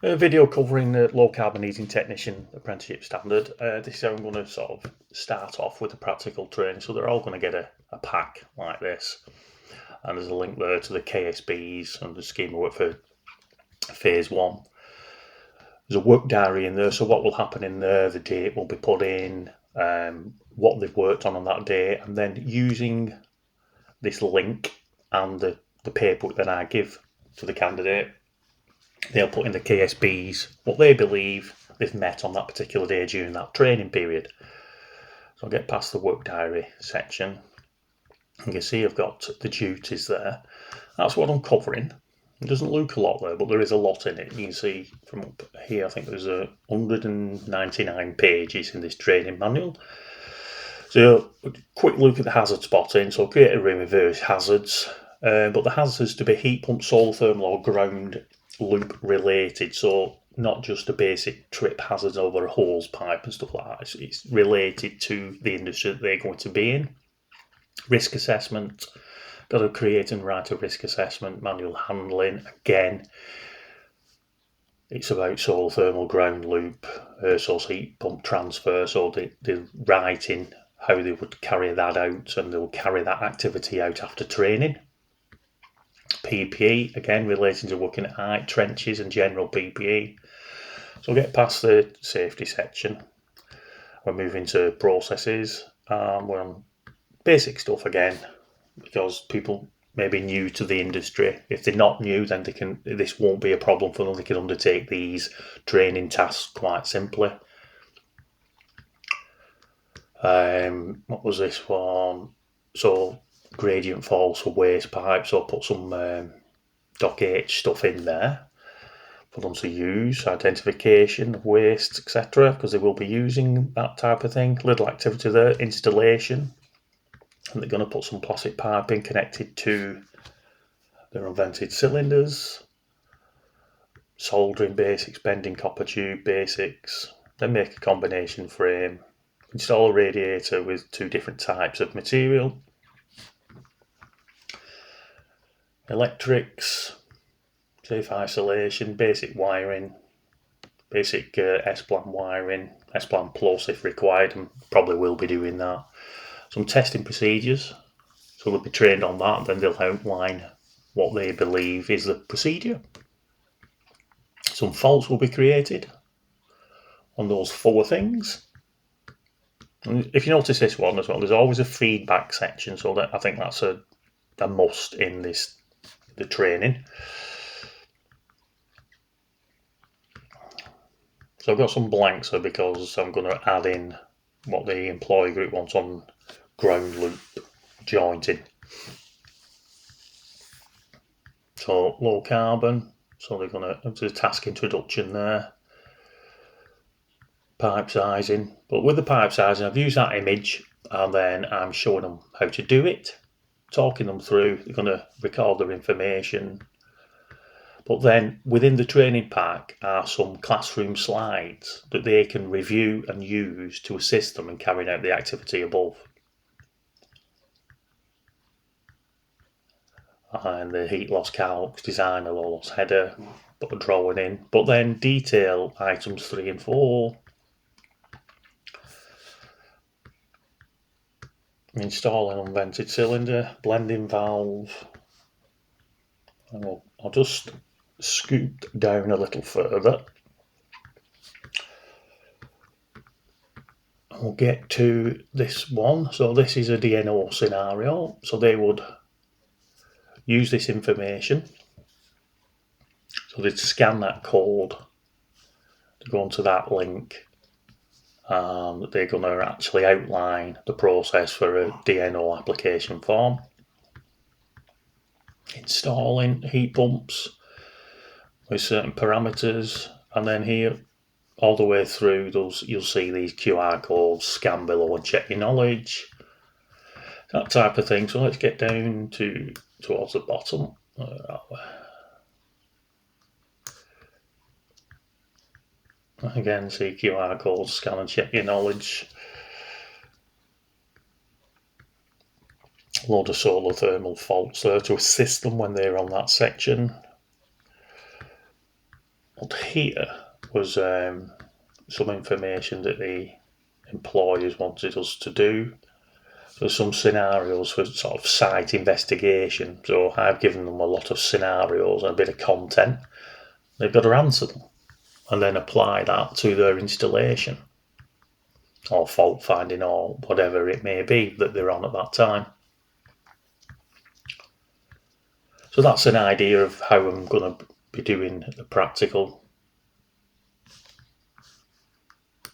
A video covering the low carbon heating technician apprenticeship standard. This is how I'm going to sort of start off with the practical training. So they're all going to get a pack like this, and there's a link there to the KSBs and the scheme of work for phase one. There's a work diary in there, so what will happen in there, the date will be put in, what they've worked on that day, and then using this link and the paperwork that I give to the candidate, they'll put in the KSBs what they believe they've met on that particular day during that training period. So I'll get past the work diary section. You can see I've got the duties there. That's what I'm covering. It doesn't look a lot there, but there is a lot in it. You can see from up here, I think there's 199 pages in this training manual. So quick look at the hazard spotting. So create a room with various hazards, but the hazards to be heat pump, solar thermal or ground loop related. So not just a basic trip hazards over a hose pipe and stuff like that. It's related to the industry that they're going to be in. Risk assessment. Got to create and write a risk assessment. Manual handling. Again, it's about solar thermal, ground loop, source heat pump transfer. So they're writing how they would carry that out, and they'll carry that activity out after training. PPE, again, relating to working at height, trenches and general PPE. So we'll get past the safety section. We're moving to processes. We're on basic stuff again, because people may be new to the industry. If they're not new, then this won't be a problem for them. They can undertake these training tasks quite simply. What was this one? So gradient falls for waste pipes, so put some Doc H stuff in there for them to use, identification of waste, etc., because they will be using that type of thing. Little activity there, installation, and they're going to put some plastic piping connected to their unvented cylinders, soldering basics, bending copper tube basics, then make a combination frame, install a radiator with two different types of material, electrics, safe isolation, basic wiring, basic S-plan wiring, S-plan plus if required, and probably will be doing that. Some testing procedures, so they'll be trained on that, then they'll outline what they believe is the procedure. Some faults will be created on those four things. And if you notice this one as well, there's always a feedback section, so that I think that's a must in the training. So I've got some blanks there because I'm going to add in what the employee group wants on ground loop jointing. So low carbon, so they're going to do task introduction there. Pipe sizing, but with the pipe sizing I've used that image and then I'm showing them how to do it, talking them through. They're going to record their information, but then within the training pack are some classroom slides that they can review and use to assist them in carrying out the activity above. And the heat loss calcs, design a low loss header, put a drawing in, but then detail items 3 and 4, install an unvented cylinder, blending valve, and I'll just scoot down a little further. We'll get to this one. So this is a DNO scenario. So they would use this information. So they'd scan that code to go onto that link, and they're going to actually outline the process for a DNO application form. Installing heat pumps with certain parameters, and then here all the way through those you'll see these QR codes, scan below and check your knowledge, that type of thing. So let's get down towards the bottom. Again, see QR codes, scan and check your knowledge. A load of solar thermal faults there to assist them when they're on that section. But here was some information that the employers wanted us to do. So some scenarios for sort of site investigation. So I've given them a lot of scenarios and a bit of content. They've got to answer them and then apply that to their installation or fault finding or whatever it may be that they're on at that time. So that's an idea of how I'm going to be doing the practical